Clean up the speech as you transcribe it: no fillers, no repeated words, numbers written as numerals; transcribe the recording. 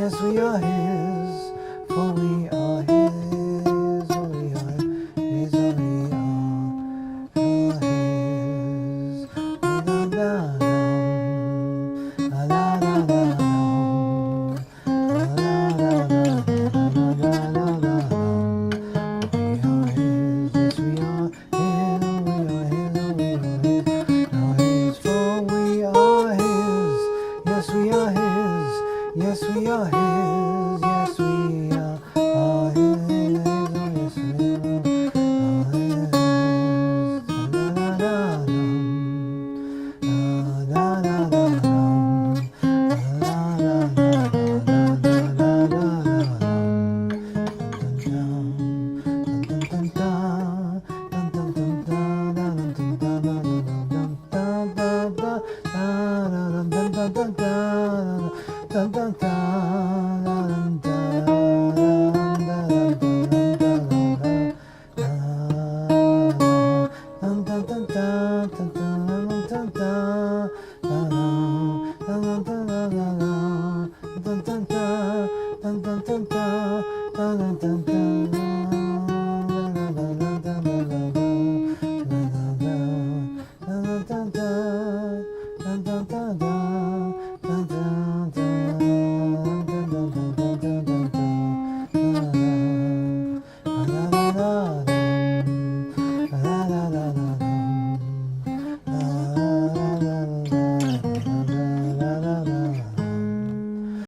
Yes, we are His, for we are His, for we are His, for we are His. Da da da da da da da Yes, we are His. Yes, we are His. Yes, we are His. Dun dun dun.